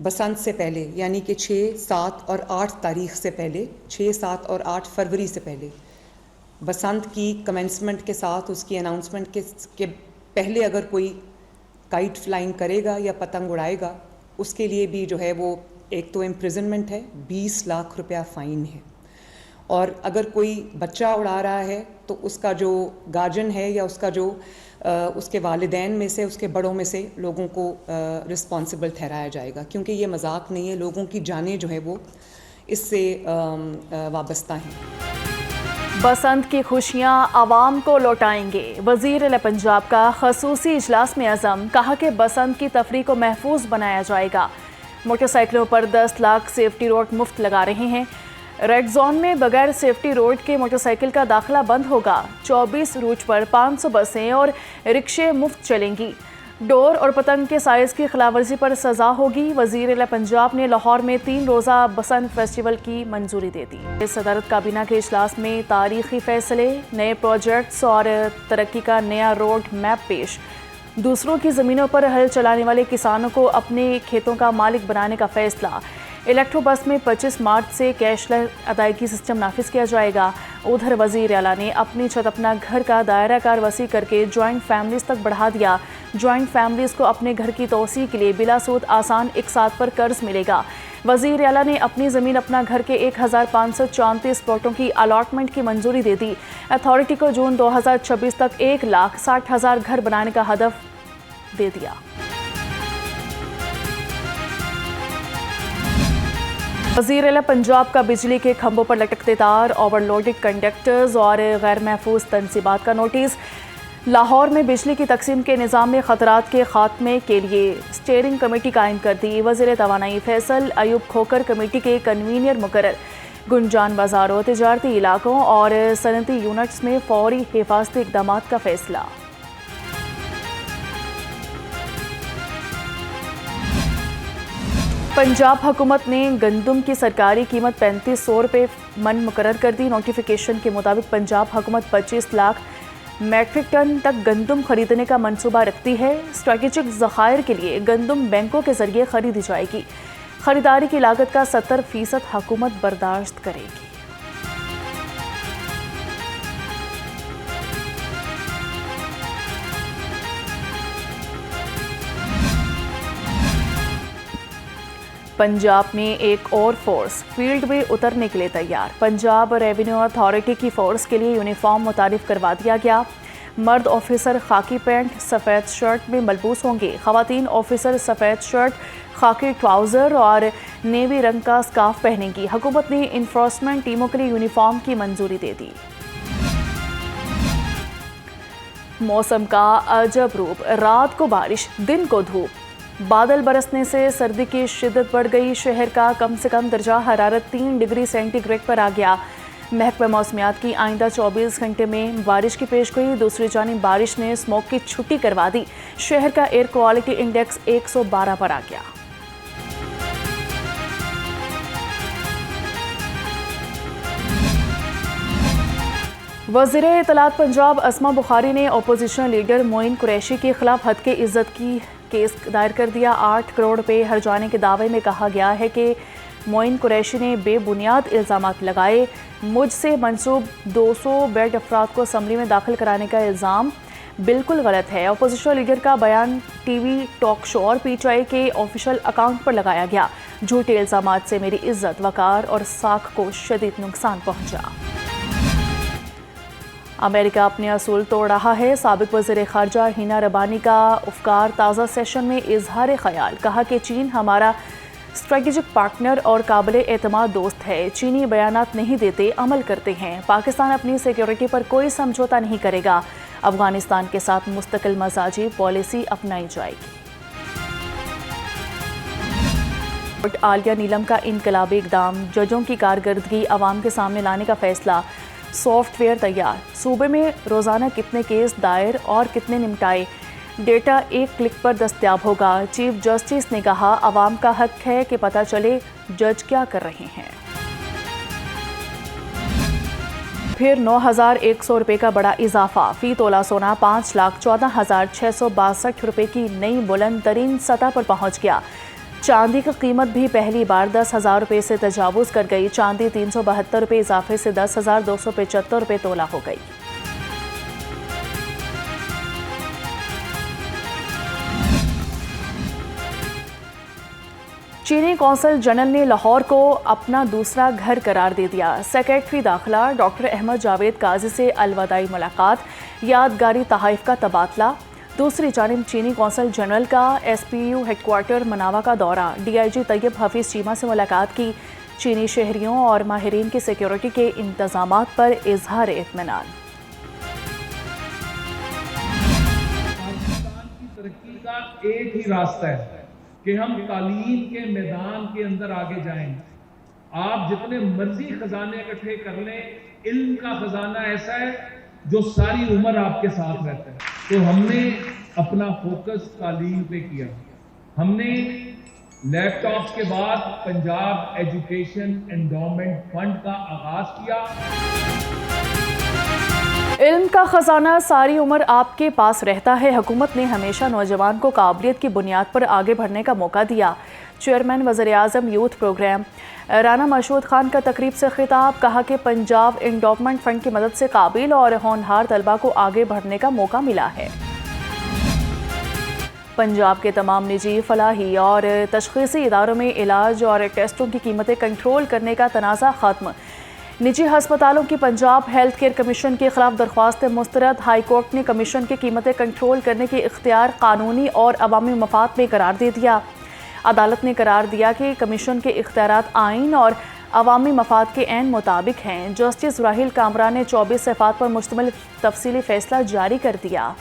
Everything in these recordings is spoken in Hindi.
बसंत से पहले, यानी कि 6, 7 और 8 तारीख से पहले, 6, 7 और 8 फरवरी से पहले, बसंत की कमेंसमेंट के साथ, उसकी अनाउंसमेंट के पहले अगर कोई काइट फ्लाइंग करेगा या पतंग उड़ाएगा, उसके लिए भी जो है वो एक तो इम्प्रिजनमेंट है, 20 लाख रुपया फ़ाइन है। और अगर कोई बच्चा उड़ा रहा है तो उसका जो गार्जियन है या उसका जो उसके वालिदैन में से, उसके बड़ों में से लोगों को रिस्पॉन्सिबल ठहराया जाएगा, क्योंकि ये मजाक नहीं है, लोगों की जानें जो है वो इससे वाबस्ता हैं। बसंत की खुशियां आवाम को लौटाएंगे। वज़ीर पंजाब का खसूसी इजलास में अज़म, कहा कि बसंत की तफरीह को महफूज बनाया जाएगा। मोटरसाइकिलों पर 10 लाख सेफ्टी रोड मुफ्त लगा रहे हैं। रेड जोन में बगैर सेफ्टी रोड के मोटरसाइकिल का दाखिला बंद होगा। 24 रूट पर 500 बसें और रिक्शे मुफ्त चलेंगी। डोर और पतंग के साइज़ की खिलाफवर्जी पर सज़ा होगी। वज़ीर पंजाब ने लाहौर में 3 रोज़ा बसंत फेस्टिवल की मंजूरी दे दी। सदरत काबीना के इजलास में तारीखी फैसले, नए प्रोजेक्ट्स और तरक्की का नया रोड मैप पेश। दूसरों की ज़मीनों पर हल चलाने वाले किसानों को अपने खेतों का मालिक बनाने का फैसला। इलेक्ट्रो बस में 25 मार्च से कैशलेस अदायगी सिस्टम नाफिज किया जाएगा। उधर वज़ीर आला ने अपनी छत अपना घर का दायरा कार वसी करके जॉइंट फैमिलीज़ तक बढ़ा दिया। जॉइंट फैमिलीज़ को अपने घर की तोसी के लिए बिला सूद आसान इकसात पर कर्ज मिलेगा। वज़ीर आला ने अपनी ज़मीन अपना घर के 1534 प्लॉटों की अलॉटमेंट की मंजूरी दे दी। अथॉरिटी को जून 2026 तक 1,60,000 घर बनाने का हदफ दे दिया। वज़ीर आला पंजाब का बिजली के खंभों पर लटकते तार, ओवरलोडेड कंडक्टर्स और गैर महफूज तनसीबात का नोटिस। लाहौर में बिजली की तकसीम के निज़ाम में ख़तरात के खात्मे के लिए स्टीयरिंग कमेटी कायम कर दी। वज़ीर तवानाई फैसल अयूब खोकर कमेटी के कन्वीनर मुकर्रर। गुंजान बाज़ारों, तिजारती इलाकों और सनती यूनिट्स में फौरी हिफाजती इक़दाम का फैसला। पंजाब हुकूमत ने गंदम की सरकारी कीमत 3500 रुपये मन मुकर्रर कर दी। नोटिफिकेशन के मुताबिक पंजाब हुकूमत 25 लाख मैट्रिक टन तक गंदम खरीदने का मंसूबा रखती है। स्ट्रेटेजिक ज़खायर के लिए गंदम बैंकों के जरिए खरीदी जाएगी। खरीदारी की लागत का 70% हुकूमत बर्दाश्त करेगी। पंजाब में एक और फोर्स फील्ड में उतरने के लिए तैयार। पंजाब रेवेन्यू अथॉरिटी की फोर्स के लिए यूनिफॉर्म मुतारिफ करवा दिया गया। मर्द ऑफिसर खाकी पैंट सफ़ेद शर्ट में मलबूस होंगे। ख़वातीन ऑफिसर सफ़ेद शर्ट, खाकी ट्राउज़र और नेवी रंग का स्कार्फ पहनेंगी। हुकूमत ने इन्फोर्समेंट टीमों के लिए यूनिफॉर्म की मंजूरी दे दी। मौसम का अजब रूप, रात को बारिश, दिन को धूप। बादल बरसने से सर्दी की शिद्दत बढ़ गई। शहर का कम से कम दर्जा हरारत 3 डिग्री सेंटीग्रेड पर आ गया। महकमा मौसमियात की आइंदा 24 घंटे में बारिश की पेशगोई। दूसरी जानिब बारिश ने स्मोक की छुट्टी करवा दी। शहर का एयर क्वालिटी इंडेक्स 112 पर आ गया। वज़ीर इत्तलात पंजाब असमा बुखारी ने अपोजिशन लीडर मोइन कुरैशी के खिलाफ हद के इज्जत की केस दायर कर दिया। 8 करोड़ रुपए हर्जाने के दावे में कहा गया है कि मोइन कुरैशी ने बेबुनियाद इल्ज़ामात लगाए। मुझसे मंसूब 200 बेड अफराद को असम्बली में दाखिल कराने का इल्ज़ाम बिल्कुल गलत है। अपोजिशन लीडर का बयान टीवी टॉक शो और PTI के ऑफिशियल अकाउंट पर लगाया गया। झूठे इल्ज़ामात से मेरी इज्जत, वकार और साख को शदीद नुकसान पहुंचा। अमेरिका अपने असूल तोड़ रहा है। साबिक वज़ीर ख़ारजा हिना रबानी का उफ़कार ताज़ा सेशन में इजहार ख्याल, कहा कि चीन हमारा स्ट्रेटेजिक पार्टनर और काबिल एतमाद दोस्त है। चीनी बयानात नहीं देते, अमल करते हैं। पाकिस्तान अपनी सिक्योरिटी पर कोई समझौता नहीं करेगा। अफगानिस्तान के साथ मुस्तकिल मजाजी पॉलिसी अपनाई जाएगी। आलिया नीलम का इनकलाबी इक़दाम, जजों की कारकर्दगी आवाम के सामने लाने का फैसला। सॉफ्टवेयर तैयार, सूबे में रोज़ाना कितने केस दायर और कितने निपटाए, डेटा एक क्लिक पर दस्तयाब होगा। चीफ जस्टिस ने कहा, आवाम का हक है कि पता चले जज क्या कर रहे हैं। फिर 9,100 रुपये का बड़ा इजाफा। फ़ी तोला सोना 5,14,662 रुपये की नई बुलंद तरीन सतह पर पहुँच गया। चांदी की कीमत भी पहली बार 10,000 रुपये से तजावुज कर गई। चांदी 372 रुपये इजाफे से 10,275 रुपये तोला हो गई। चीनी कौंसल जनरल ने लाहौर को अपना दूसरा घर करार दे दिया। सेक्रेटरी दाखिला डॉक्टर अहमद जावेद काजी से अलविदाई मुलाकात, यादगारी तहाइफ का तबादला। दूसरी जानिब चीनी कौंसल जनरल का SPU हेडक्वार्टर मनावा का दौरा, DIG तैयब हफीज चीमा से मुलाकात की। चीनी शहरियों और माहिरीन की सिक्योरिटी के इंतजामात पर इजहार इत्मीनान। पाकिस्तान की तरक्की का एक ही रास्ता है कि हम तालीम के मैदान के अंदर आगे जाएं। आप जितने मर्जी खजाने इकट्ठे कर लें, इल्म का खजाना ऐसा है जो सारी उम्र आपके साथ रहता है। तो हमने अपना फोकस तालीम पे किया। हमने लैपटॉप्स के बाद पंजाब एजुकेशन एंडोमेंट फंड का आगाज किया। इल्म का खजाना सारी उम्र आपके पास रहता है। हुकूमत ने हमेशा नौजवान को काबिलियत की बुनियाद पर आगे बढ़ने का मौका दिया। चेयरमैन वज़ीर-ए-आज़म यूथ प्रोग्राम राना मशहूद खान का तकरीब से खिताब, कहा कि पंजाब एंडोमेंट फंड की मदद से काबिल और होनहार तलबा को आगे बढ़ने का मौका मिला है। पंजाब के तमाम निजी, फलाही और तशख़ीसी इदारों में इलाज और टेस्टों की कीमतें कंट्रोल करने का तनाज़ा ख़त्म। निजी हस्पतालों की पंजाब हेल्थ केयर कमीशन के खिलाफ दरख्वास्त मुस्तरद। हाई कोर्ट ने कमीशन की कीमतें कंट्रोल करने के इख्तियार कानूनी और अवामी मफाद में करार दे दिया। अदालत ने करार दिया कि कमीशन के इख्तियारात आइन और अवामी मफाद के ऐन मुताबिक हैं। जस्टिस राहिल कामरा ने 24 सफ़हात पर मुश्तमिल तफसीली फैसला जारी कर दिया।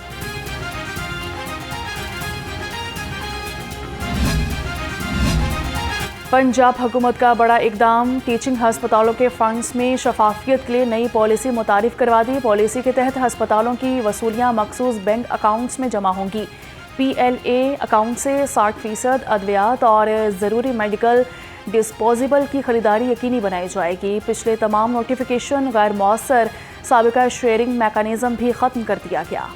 पंजाब हुकूमत का बड़ा इकदाम, टीचिंग हस्पतालों के फंड्स में शफाफियत के लिए नई पॉलिसी मुतारिफ करवा दी। पॉलिसी के तहत हस्पतालों की वसूलियाँ मखसूस बैंक अकाउंट्स में जमा होंगी। PLA अकाउंट से 60% अद्वियात और ज़रूरी मेडिकल डिस्पोजेबल की खरीदारी यकीनी बनाई जाएगी। पिछले तमाम नोटिफिकेशन गैर मौसर साबिका शेयरिंग मैकेनिज़्म भी ख़त्म कर दिया गया।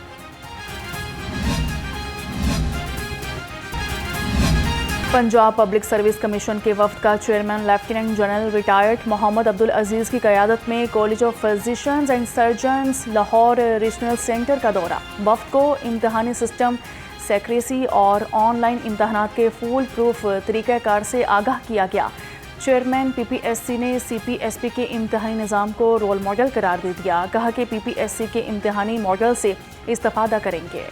पंजाब पब्लिक सर्विस कमीशन के वफ्द का chairman lieutenant general retired Mohammad Abdul Aziz की क़यादत में college of physicians and surgeons Lahore regional centre का दौरा। वफ्द को इम्तहानी सिस्टम, सेक्रेसी और ऑनलाइन इम्तहानात के फूल प्रूफ तरीक़ाकार से आगाह किया गया। चेयरमैन PPSC ने CPSP के इम्तहानी निज़ाम को रोल मॉडल करार दे दिया। कहा कि PPSC के इम्तहानी मॉडल से इस्तेफादा करेंगे।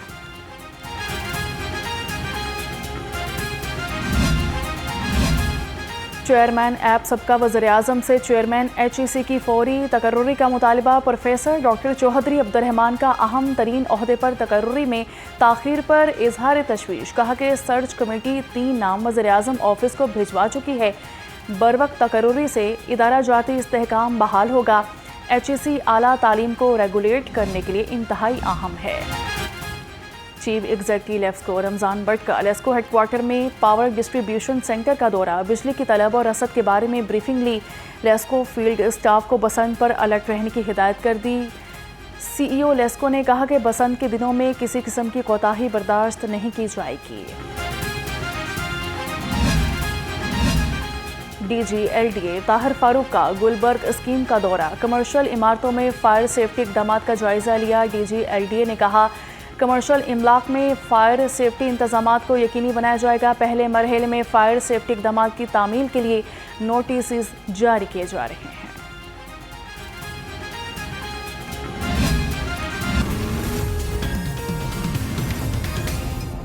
चेयरमैन ऐप सबका वज़ीर-ए-आज़म से चेयरमैन HEC की फौरी तकर्रुरी का मुतालबा। प्रोफेसर डॉक्टर चौधरी अब्दुर्रहमान का अहम तरीन ओहदे पर तकर्रुरी में ताख़ीर पर इजहार तशवीश। कहा कि सर्च कमेटी 3 नाम वज़ीर-ए-आज़म ऑफिस को भिजवा चुकी है। बरवक्त तकर्रुरी से इदारा जाती इस्तेहकाम बहाल होगा। HEC आला तालीम को रेगुलेट करने के लिए इंतहाई अहम है। चीफ एग्जीक्यूटिव लेस्को रमज़ान भट्ट का लेस्को हेडक्वार्टर में पावर डिस्ट्रीब्यूशन सेंटर का दौरा। बिजली की तलब और रसद के बारे में ब्रीफिंग ली। लेस्को फील्ड स्टाफ को बसंत पर अलर्ट रहने की हिदायत कर दी। CEO लेस्को ने कहा कि बसंत के दिनों में किसी किस्म की कोताही बर्दाश्त नहीं की जाएगी। DG LDA ताहिर फारूक का गुलबर्ग स्कीम का दौरा। कमर्शियल इमारतों में फायर सेफ्टी इक़दामात का जायज़ा लिया। DG LDA ने कहा कमर्शियल इमलाक में फायर सेफ्टी इंतजामात को यकीनी बनाया जाएगा। पहले मरहले में फायर सेफ्टी इक़दामात की तामील के लिए नोटिस जारी किए जा रहे हैं।